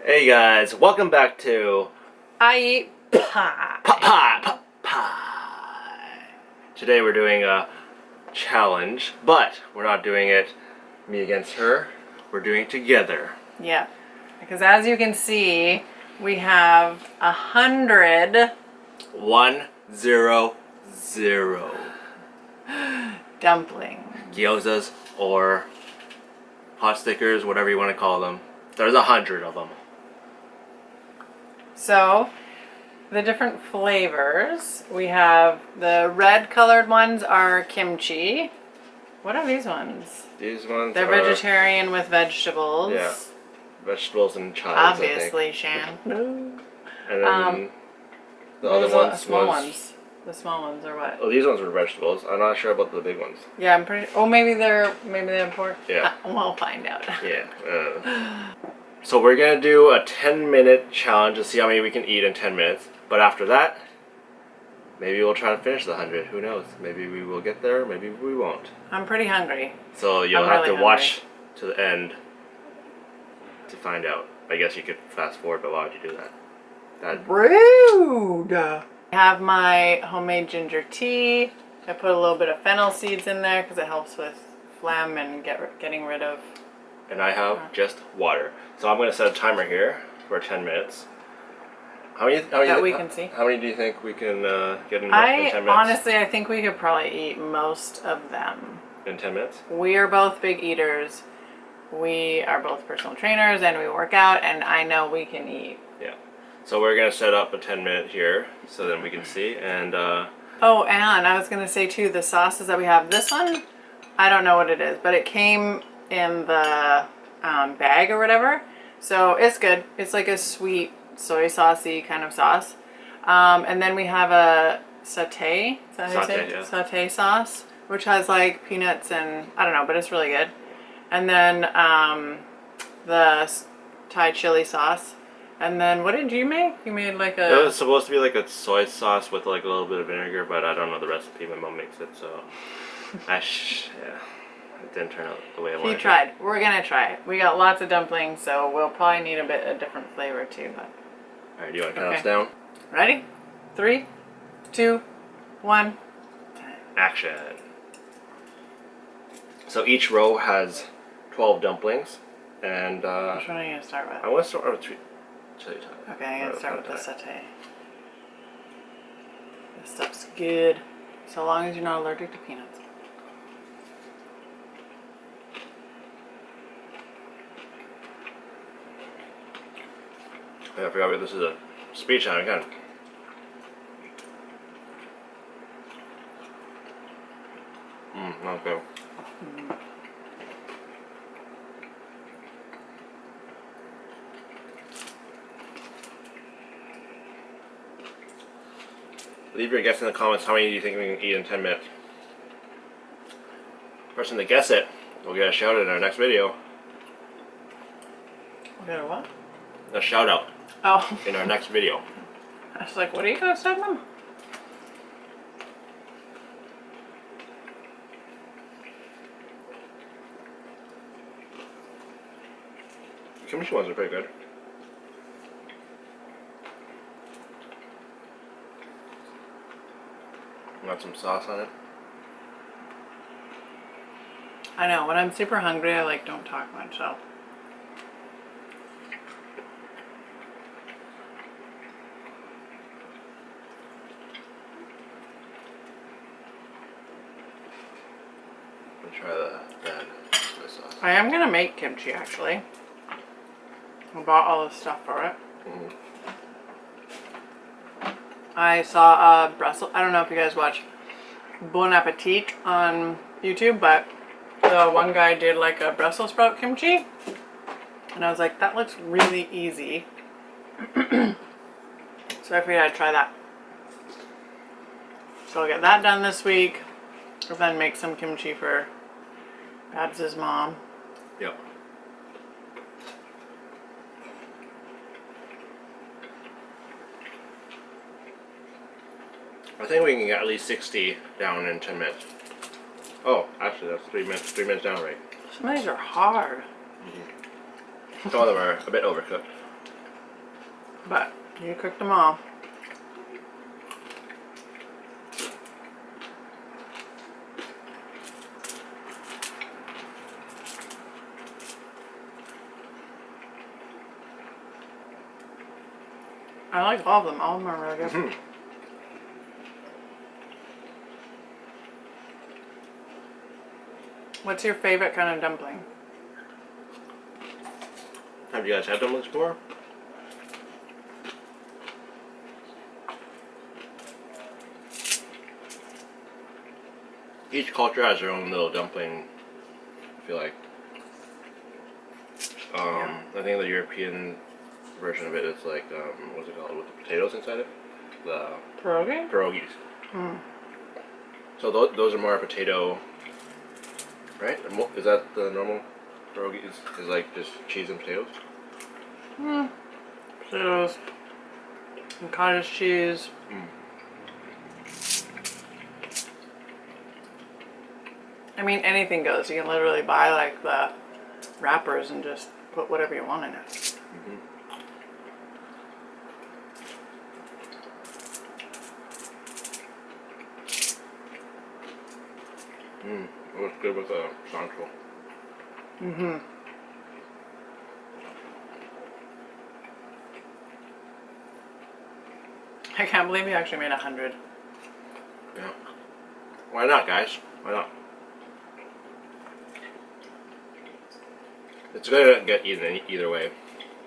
Hey guys, welcome back to I eat pie. Pie. Today we're doing a challenge, but we're not doing it me against her. We're doing it together. Yeah, because as you can see, we have 100 100 dumplings. gyozas or hot stickers, whatever you want to call them. There's 100 of them. So, the different flavors, we have the red colored ones are kimchi. What are these ones? These ones They're are vegetarian with vegetables. Yeah, vegetables and chives. Obviously, Shan. And then the other What was ones small ones. The small ones are what? Oh, these ones were vegetables. I'm not sure about the big ones. Yeah, I'm pretty. Oh, maybe they're pork. Yeah. We'll find out. Yeah. So we're gonna do a 10-minute challenge to see how many we can eat in 10 minutes. But after that, maybe we'll try to finish the 100. Who knows? Maybe we will get there. Maybe we won't. I'm pretty hungry. So you'll I'm have really to watch to the end to find out. I guess you could fast forward, but why would you do that? Rude. I have my homemade ginger tea. I put a little bit of fennel seeds in there because it helps with phlegm and getting rid of. And I have just water. So I'm going to set a timer here for 10 minutes. How many Can see. How many do you think we can get in 10 minutes? Honestly, I think we could probably eat most of them. In 10 minutes? We are both big eaters. We are both personal trainers and we work out, and I know we can eat. Yeah. So we're going to set up a 10-minute here so then we can see. And oh, and I was going to say too, the sauces that we have. This one, I don't know what it is, but it came in the bag or whatever, so it's good. It's like a sweet soy saucy kind of sauce, and then we have a satay satay sauce, which has like peanuts and I don't know, but it's really good. And then the Thai chili sauce, and then what did you make? You made like a. It was supposed to be like a soy sauce with like a little bit of vinegar, but I don't know the recipe. My mom makes it, so yeah. It didn't turn out the way I wanted. He tried. We're gonna try it. We got lots of dumplings, so we'll probably need a different flavor too. But. All right, do you want to count us down? Ready? 3, 2, 1. Action. So each row has 12 dumplings, and Which one are you gonna start with? I want to start with chili Thai. Okay, I'm gonna start with the satay. This stuff's good, so long as you're not allergic to peanuts. I forgot this is a speech time again. Okay. Leave your guess in the comments. How many do you think we can eat in 10 minutes? Person to guess it will get a shout out in our next video. We got a what? A shout out. Oh. In our next video. I was like, what are you guys talking about? Kimchi ones are pretty good. Got some sauce on it. I know, when I'm super hungry, I like don't talk much, so. Try the soy sauce. I am gonna make kimchi actually. I bought all the stuff for it. I saw Brussels. I don't know if you guys watch Bon Appetit on YouTube, but the one guy did like a Brussels sprout kimchi, and I was like, that looks really easy. So I figured I'd try that. So I'll get that done this week, and then make some kimchi for Babs' mom. Yep. I think we can get at least 60 down in 10 minutes. Oh, actually, that's 3 minutes. 3 minutes down, right? Some of these are hard. Some of them are a bit overcooked. But you cooked them all. I like all of them. All of them are really good. Mm-hmm. What's your favorite kind of dumpling? Have you guys had dumplings before? Each culture has their own little dumpling. I feel like. Yeah. I think the European version of it is like what's it called with the potatoes inside it? The Pierogi? pierogies. Mm. So those are more potato, right? Is that the normal pierogi? Is like just cheese and potatoes? Mm. Potatoes and cottage cheese. Mm. I mean, anything goes. You can literally buy like the wrappers and just put whatever you want in it. Mm-hmm. It was good with a cilantro. Mm-hmm. I can't believe you actually made 100. Yeah. Why not, guys? Why not? It's gonna get eaten either way,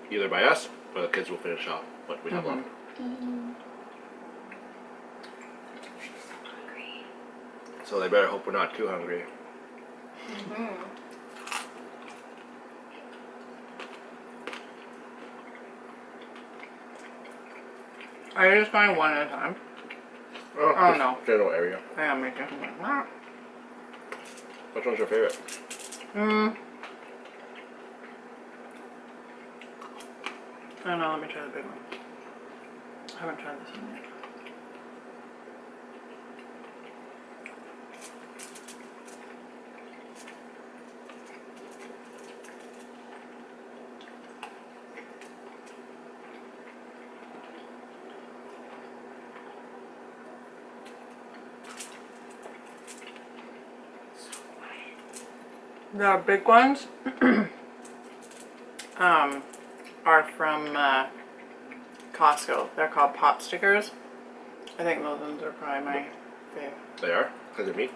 either by us or the kids will finish off what we have left. So they better hope we're not too hungry. Are you just going one at a time? Oh no. General area. I am making that. Which one's your favorite? I don't know, let me try the big one. I haven't tried this one yet. The big ones are from Costco. They're called pot stickers. I think those ones are probably my favorite. They are? Because of meat?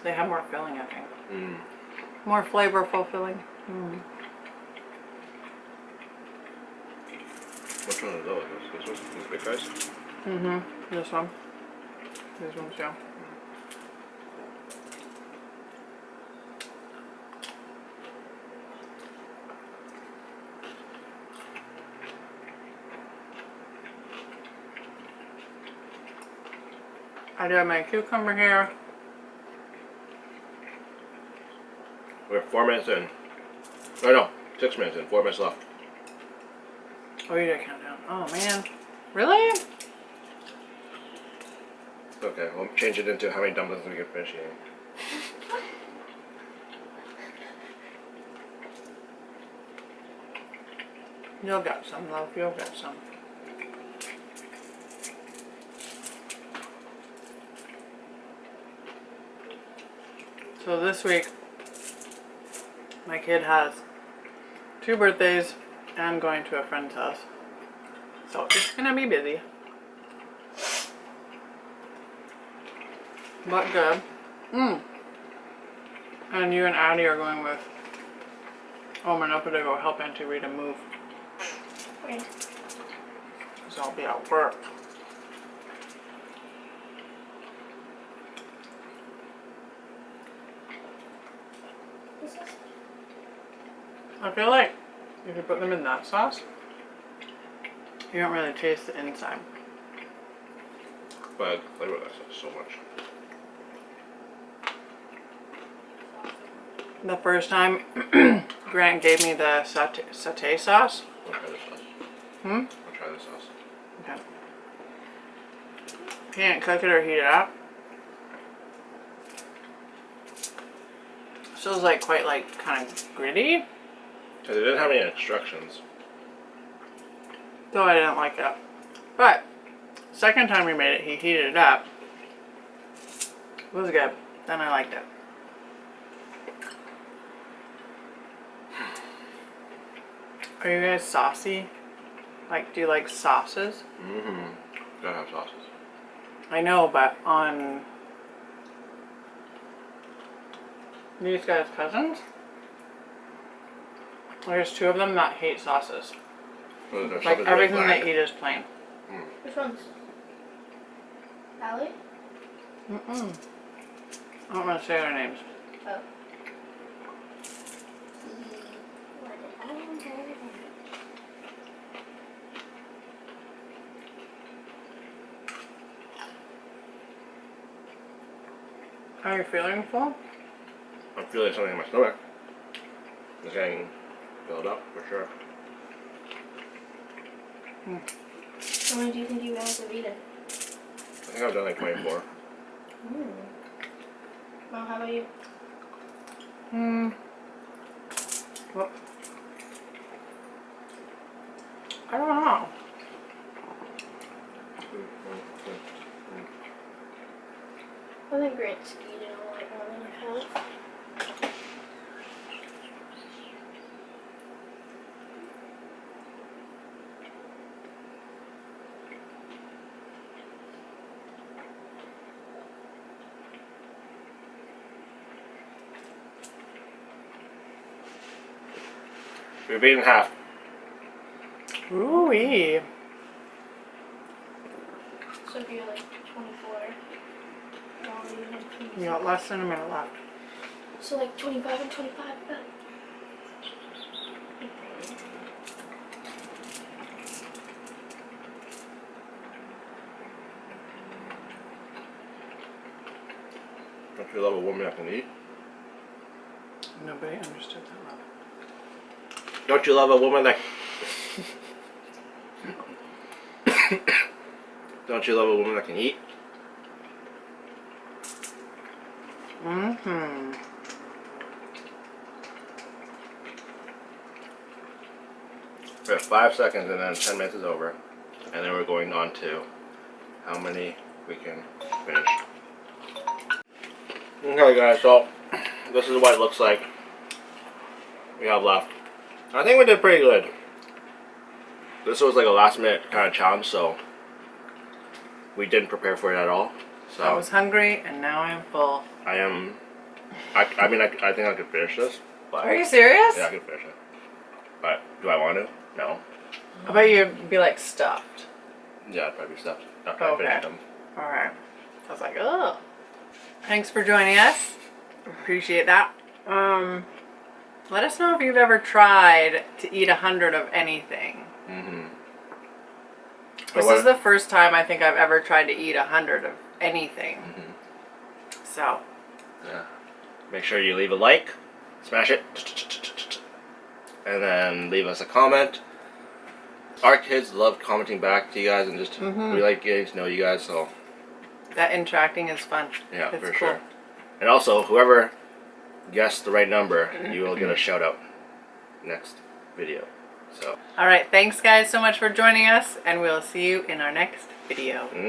They have more filling, I think. Mm. More flavorful filling. Which one are those? This one? These big guys? This one. These ones, yeah. I do have my cucumber here. We're 4 minutes in. Oh no, 6 minutes in. 4 minutes left. Oh, you did count down. Oh, man. Really? Okay, we'll change it into how many dumplings we can finish eating. You'll get some, love. You'll get some. So this week, my kid has 2 birthdays and I'm going to a friend's house. So it's gonna be busy. But good. And you and Addie are going with Oma and Upper to go help Auntie Rita move. Wait. So I'll be at work. This is I feel like if you put them in that sauce, you don't really taste the inside. But I flavor that sauce so much. The first time Grant gave me the satay sauce. I'll try this sauce. Hmm? I'll try this sauce. Okay. You can't cook it or heat it up. So it's like quite like kind of gritty. Because it didn't have any instructions. So I didn't like it. But second time we made it, he heated it up. It was good. Then I liked it. Are you guys saucy? Like, do you like sauces? Mm-hmm. Gotta have sauces. I know, but on these guys' cousins, there's two of them that hate sauces. Well, there's Like, something everything bland. they eat is plain. Which ones? Allie? Mm-mm. I don't want to say their names. Oh. What did I want to say? Are you feeling full? I'm feeling something in my stomach. It's getting filled up for sure. How many do you think you guys have eaten? I think I've done like 24. Mom, how about you? Well, I don't know. I think Grant's eaten a lot more than I have. We've eaten half. Ooh-wee. So if you're like 24, Mom, you had 25. You got less than a minute left. So like 25 and 25. Don't you love a woman that can eat? Nobody understood that love. Don't you love a woman that... Don't you love a woman that can eat? Mm-hmm. We have 5 seconds and then 10 minutes is over. And then we're going on to how many we can finish. Okay guys, so this is what it looks like we have left. I think we did pretty good. This was like a last minute kind of challenge, so we didn't prepare for it at all. So I was hungry and now I am full. I am. I think I could finish this. But Are you serious? yeah, I could finish it. But do I want to? No. I bet you'd be like stuffed. Yeah, I'd probably be stuffed after Okay. I finish them. Alright. I was like, oh. Thanks for joining us. Appreciate that. Let us know if you've ever tried to eat 100 of anything. Mm-hmm. This is the first time I think I've ever tried to eat 100 of anything. Mm-hmm. So. Yeah. Make sure you leave a like, smash it, and then leave us a comment. Our kids love commenting back to you guys, and just we like getting to know you guys. So That interacting is fun. yeah, It's for cool. sure. And also, whoever guessed the right number, you will get a shout out next video. So. Alright, thanks guys so much for joining us, and we'll see you in our next video.